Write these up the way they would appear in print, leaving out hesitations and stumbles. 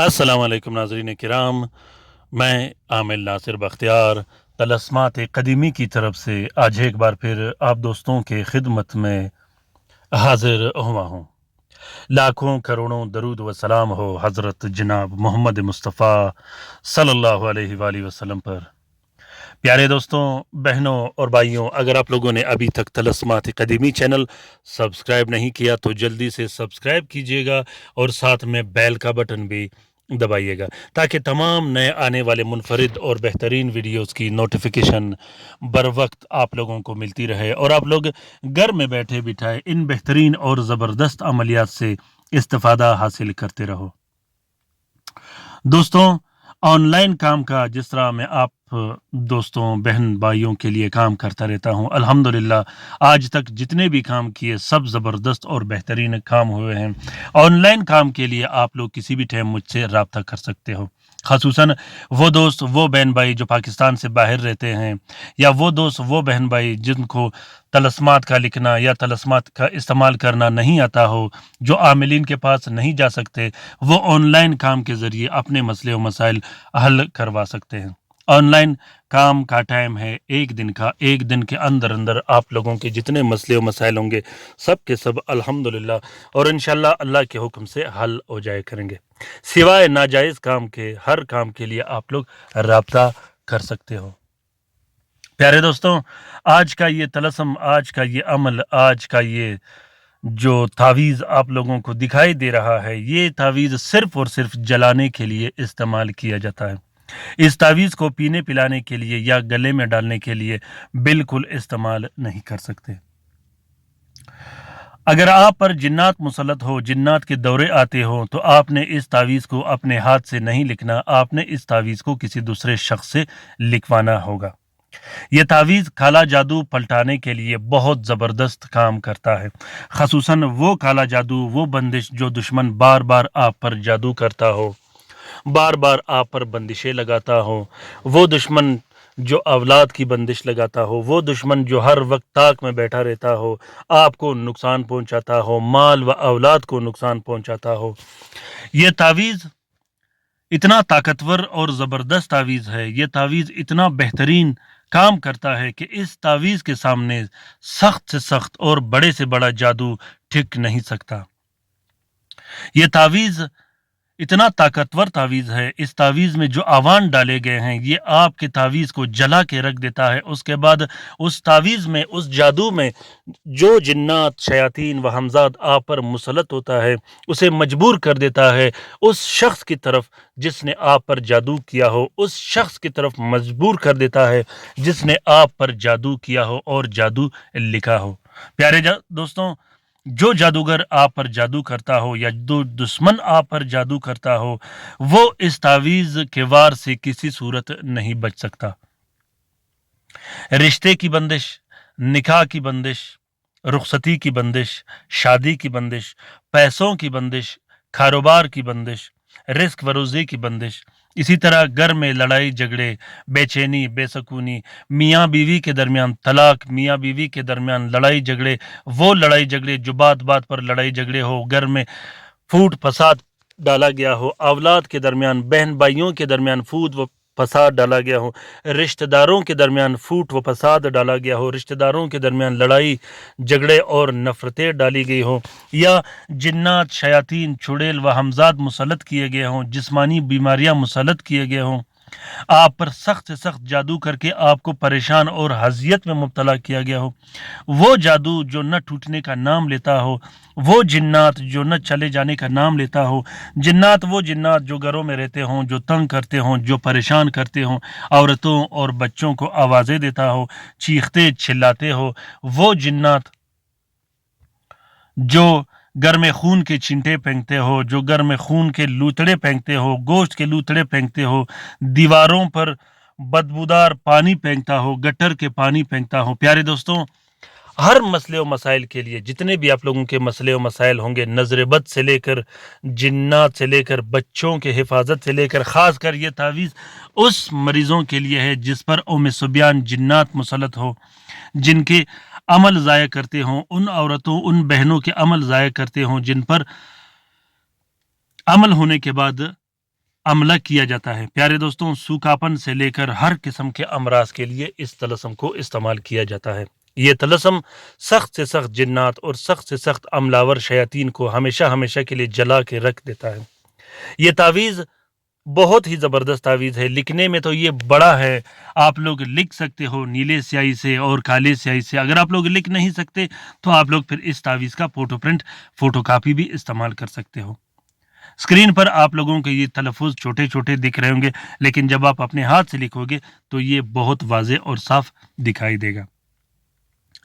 السلام علیکم ناظرین کرام، میں عامل ناصر بختیار طلسمات قدیمی کی طرف سے آج ایک بار پھر آپ دوستوں کے خدمت میں حاضر ہوا ہوں۔ لاکھوں کروڑوں درود و سلام ہو حضرت جناب محمد مصطفیٰ صلی اللہ علیہ وآلہ وسلم پر۔ پیارے دوستوں، بہنوں اور بھائیوں، اگر آپ لوگوں نے ابھی تک طلسمات قدیمی چینل سبسکرائب نہیں کیا تو جلدی سے سبسکرائب کیجیے گا اور ساتھ میں بیل کا بٹن بھی دبائیے گا تاکہ تمام نئے آنے والے منفرد اور بہترین ویڈیوز کی نوٹیفیکیشن بر وقت آپ لوگوں کو ملتی رہے اور آپ لوگ گھر میں بیٹھے بٹھائے ان بہترین اور زبردست عملیات سے استفادہ حاصل کرتے رہو۔ دوستوں، آن لائن کام کا جس طرح میں آپ دوستوں بہن بھائیوں کے لیے کام کرتا رہتا ہوں، الحمدللہ آج تک جتنے بھی کام کیے سب زبردست اور بہترین کام ہوئے ہیں۔ آن لائن کام کے لیے آپ لوگ کسی بھی ٹائم مجھ سے رابطہ کر سکتے ہو، خصوصاً وہ دوست وہ بہن بھائی جو پاکستان سے باہر رہتے ہیں، یا وہ دوست وہ بہن بھائی جن کو طلسمات کا لکھنا یا طلسمات کا استعمال کرنا نہیں آتا ہو، جو عاملین کے پاس نہیں جا سکتے، وہ آن لائن کام کے ذریعے اپنے مسئلے و مسائل حل کروا سکتے ہیں۔ آن لائن کام کا ٹائم ہے ایک دن کا، ایک دن کے اندر اندر آپ لوگوں کے جتنے مسئلے و مسائل ہوں گے سب کے سب الحمدللہ اور انشاءاللہ اللہ کے حکم سے حل ہو جائے کریں گے۔ سوائے ناجائز کام کے ہر کام کے لیے آپ لوگ رابطہ کر سکتے ہو۔ پیارے دوستوں، آج کا یہ طلسم، آج کا یہ عمل، آج کا یہ جو تعویذ آپ لوگوں کو دکھائی دے رہا ہے، یہ تعویذ صرف اور صرف جلانے کے لیے استعمال کیا جاتا ہے۔ اس تعویذ کو پینے پلانے کے لیے یا گلے میں ڈالنے کے لیے بالکل استعمال نہیں کر سکتے۔ اگر آپ پر جنات مسلط ہو، جنات کے دورے آتے ہوں، تو آپ نے اس تعویذ کو اپنے ہاتھ سے نہیں لکھنا، آپ نے اس تعویذ کو کسی دوسرے شخص سے لکھوانا ہوگا۔ یہ تعویذ کالا جادو پلٹانے کے لیے بہت زبردست کام کرتا ہے، خصوصاً وہ کالا جادو، وہ بندش جو دشمن بار بار آپ پر جادو کرتا ہو، بار بار آپ پر بندشیں لگاتا ہو، وہ دشمن جو اولاد کی بندش لگاتا ہو، وہ دشمن جو ہر وقت طاق میں بیٹھا رہتا ہو، آپ کو نقصان پہنچاتا ہو، مال و اولاد کو نقصان پہنچاتا ہو۔ یہ تعویذ اتنا طاقتور اور زبردست تعویذ ہے، یہ تعویذ اتنا بہترین کام کرتا ہے کہ اس تعویذ کے سامنے سخت سے سخت اور بڑے سے بڑا جادو ٹھک نہیں سکتا۔ یہ تعویذ اتنا طاقتور تعویذ ہے، اس تعویذ میں جو آوان ڈالے گئے ہیں یہ آپ کے تعویذ کو جلا کے رکھ دیتا ہے۔ اس کے بعد اس تعویذ میں، اس جادو میں جو جنات، شیاطین و حمزاد آپ پر مسلط ہوتا ہے اسے مجبور کر دیتا ہے اس شخص کی طرف جس نے آپ پر جادو کیا ہو، اس شخص کی طرف مجبور کر دیتا ہے جس نے آپ پر جادو کیا ہو اور جادو لکھا ہو۔ پیارے دوستوں، جو جادوگر آپ پر جادو کرتا ہو یا جو دشمن آپ پر جادو کرتا ہو، وہ اس تعویذ کے وار سے کسی صورت نہیں بچ سکتا۔ رشتے کی بندش، نکاح کی بندش، رخصتی کی بندش، شادی کی بندش، پیسوں کی بندش، کاروبار کی بندش، رزق و روزی کی بندش، اسی طرح گھر میں لڑائی جھگڑے، بے چینی، بے سکونی، میاں بیوی کے درمیان طلاق، میاں بیوی کے درمیان لڑائی جھگڑے، وہ لڑائی جھگڑے جو بات بات پر لڑائی جھگڑے ہو، گھر میں پھوٹ فساد ڈالا گیا ہو، اولاد کے درمیان، بہن بھائیوں کے درمیان پھوٹ و فساد ڈالا گیا ہو، رشتہ داروں کے درمیان پھوٹ و فساد ڈالا گیا ہو، رشتہ داروں کے درمیان لڑائی جھگڑے اور نفرتیں ڈالی گئی ہوں، یا جنات، شیاطین، چڑیل و حمزاد مسلط کیے گئے ہوں، جسمانی بیماریاں مسلط کیے گئے ہوں، آپ پر سخت سے سخت جادو کر کے آپ کو پریشان اور اذیت میں مبتلا کیا گیا ہو، وہ جادو جو نہ ٹوٹنے کا نام لیتا ہو، وہ جنات جو نہ چلے جانے کا نام لیتا ہو، جنات وہ جنات جو گھروں میں رہتے ہوں، جو تنگ کرتے ہوں، جو پریشان کرتے ہوں، عورتوں اور بچوں کو آوازیں دیتا ہو، چیختے چلاتے ہو، وہ جنات جو گھر میں خون کے چنٹے پھینکتے ہو، جو گھر میں خون کے لوتڑے پھینکتے ہو، گوشت کے لوتڑے پھینکتے ہو، دیواروں پر بدبودار پانی پھینکتا ہو، گٹر کے پانی پھینکتا ہو۔ پیارے دوستوں، ہر مسئلے و مسائل کے لیے جتنے بھی آپ لوگوں کے مسئلے و مسائل ہوں گے، نظر بد سے لے کر جنات سے لے کر بچوں کے حفاظت سے لے کر، خاص کر یہ تعویذ اس مریضوں کے لیے ہے جس پر ام سبیان جنات مسلط ہو، جن کے عمل ضائع کرتے ہوں، ان عورتوں، ان بہنوں کے عمل ضائع کرتے ہوں جن پر عمل ہونے کے بعد عملہ کیا جاتا ہے۔ پیارے دوستوں، سوکھاپن سے لے کر ہر قسم کے امراض کے لیے اس طلسم کو استعمال کیا جاتا ہے۔ یہ طلسم سخت سے سخت جنات اور سخت سے سخت عملاور شیاطین کو ہمیشہ ہمیشہ کے لیے جلا کے رکھ دیتا ہے۔ یہ تعویذ بہت ہی زبردست تعویذ ہے۔ لکھنے میں تو یہ بڑا ہے، آپ لوگ لکھ سکتے ہو نیلے سیاہی سے اور کالے سیاہی سے۔ اگر آپ لوگ لکھ نہیں سکتے تو آپ لوگ پھر اس تعویذ کا فوٹو پرنٹ، فوٹو کاپی بھی استعمال کر سکتے ہو۔ اسکرین پر آپ لوگوں کے یہ تلفظ چھوٹے چھوٹے دکھ رہے ہوں گے، لیکن جب آپ اپنے ہاتھ سے لکھو گے تو یہ بہت واضح اور صاف دکھائی دے گا۔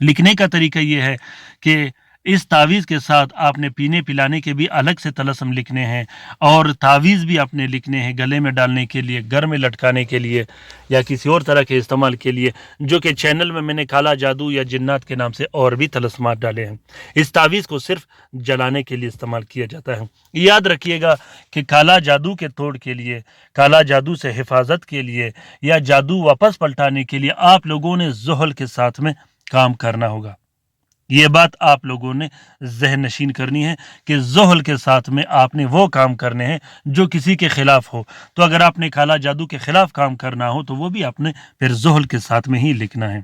لکھنے کا طریقہ یہ ہے کہ اس تعویذ کے ساتھ آپ نے پینے پلانے کے بھی الگ سے طلسم لکھنے ہیں، اور تعویذ بھی اپنے لکھنے ہیں گلے میں ڈالنے کے لیے، گر میں لٹکانے کے لیے، یا کسی اور طرح کے استعمال کے لیے، جو کہ چینل میں نے کالا جادو یا جنات کے نام سے اور بھی طلسمات ڈالے ہیں۔ اس تعویذ کو صرف جلانے کے لیے استعمال کیا جاتا ہے۔ یاد رکھیے گا کہ کالا جادو کے توڑ کے لیے، کالا جادو سے حفاظت کے لیے، یا جادو واپس پلٹانے کے لیے آپ لوگوں نے زحل کے ساتھ میں کام کرنا ہوگا۔ یہ بات آپ لوگوں نے ذہن نشین کرنی ہے کہ زحل کے ساتھ میں آپ نے وہ کام کرنے ہیں جو کسی کے خلاف ہو۔ تو اگر آپ نے کالا جادو کے خلاف کام کرنا ہو تو وہ بھی آپ نے پھر زحل کے ساتھ میں ہی لکھنا ہے۔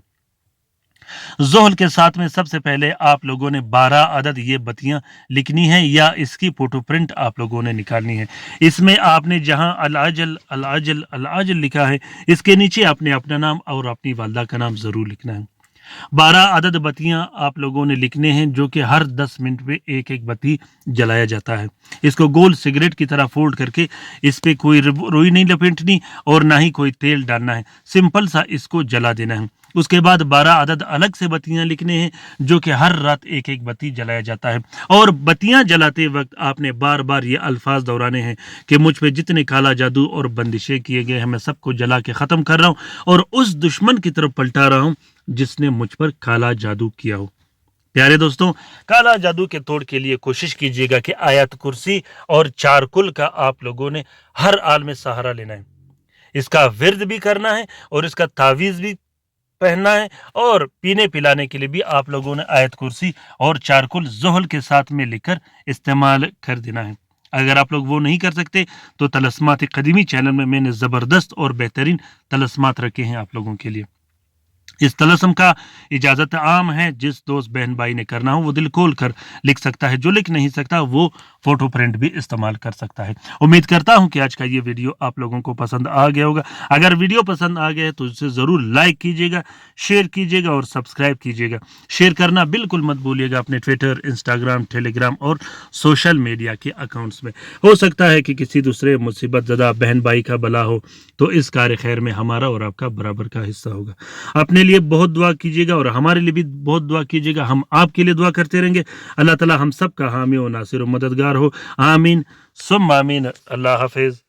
زحل کے ساتھ میں سب سے پہلے آپ لوگوں نے 12 عدد یہ بتیاں لکھنی ہیں، یا اس کی فوٹو پرنٹ آپ لوگوں نے نکالنی ہے۔ اس میں آپ نے جہاں العجل العجل العجل لکھا ہے، اس کے نیچے آپ نے اپنا نام اور اپنی والدہ کا نام ضرور لکھنا ہے۔ 12 عدد بتیاں آپ لوگوں نے لکھنے ہیں، جو کہ ہر 10 منٹ میں ایک ایک بتی جلایا جاتا ہے۔ اس کو گول سگریٹ کی طرح فولڈ کر کے اس پہ کوئی روئی نہیں لپیٹنی اور نہ ہی کوئی تیل ڈالنا ہے، سمپل سا اس کو جلا دینا ہے۔ اس کے بعد 12 عدد الگ سے بتیاں لکھنے ہیں، جو کہ ہر رات ایک ایک بتی جلایا جاتا ہے، اور بتیاں جلاتے وقت آپ نے بار بار یہ الفاظ دہرانے ہیں کہ مجھ پہ جتنے کالا جادو اور بندشیں کیے گئے ہیں میں سب کو جلا کے ختم کر رہا ہوں، اور اس دشمن کی طرف پلٹا رہا ہوں جس نے مجھ پر کالا جادو کیا ہو۔ پیارے دوستوں، کالا جادو کے توڑ کے لیے کوشش کیجیے گا کہ آیت کرسی اور چارکل کا آپ لوگوں نے ہر حال میں سہارا لینا ہے۔ اس کا ورد بھی کرنا ہے اور اس کا تعویذ بھی پہننا ہے، اور پینے پلانے کے لیے بھی آپ لوگوں نے آیت کرسی اور چارکل زحل کے ساتھ میں لکھ کر استعمال کر دینا ہے۔ اگر آپ لوگ وہ نہیں کر سکتے تو طلسمات قدیمی چینل میں نے زبردست اور بہترین طلسمات رکھے ہیں آپ لوگوں کے لیے۔ اس طلسم کا اجازت عام ہے، جس دوست بہن بھائی نے کرنا ہو وہ دل کھول کر لکھ سکتا ہے، جو لکھ نہیں سکتا وہ فوٹو پرنٹ بھی استعمال کر سکتا ہے۔ امید کرتا ہوں کہ آج کا یہ ویڈیو آپ لوگوں کو پسند آ گیا ہوگا۔ اگر ویڈیو پسند آ گیا ہے تو اسے ضرور لائک کیجیے گا، شیئر کیجیے گا اور سبسکرائب کیجیے گا۔ شیئر کرنا بالکل مت بھولیے گا اپنے ٹویٹر، انسٹاگرام، ٹیلی گرام اور سوشل میڈیا کے اکاؤنٹس میں۔ ہو سکتا ہے کہ کسی دوسرے مصیبت زدہ بہن بھائی کا بھلا ہو تو اس کار خیر میں ہمارا اور آپ کا برابر کا حصہ ہوگا۔ اپنے لیے بہت دعا کیجیے گا اور ہمارے لیے بھی بہت دعا کیجیے گا، ہم آپ کے لیے دعا کرتے رہیں گے۔ اللہ تعالی ہم سب کا حامی و ناصر و مددگار ہو، آمین ثم آمین۔ اللہ حافظ۔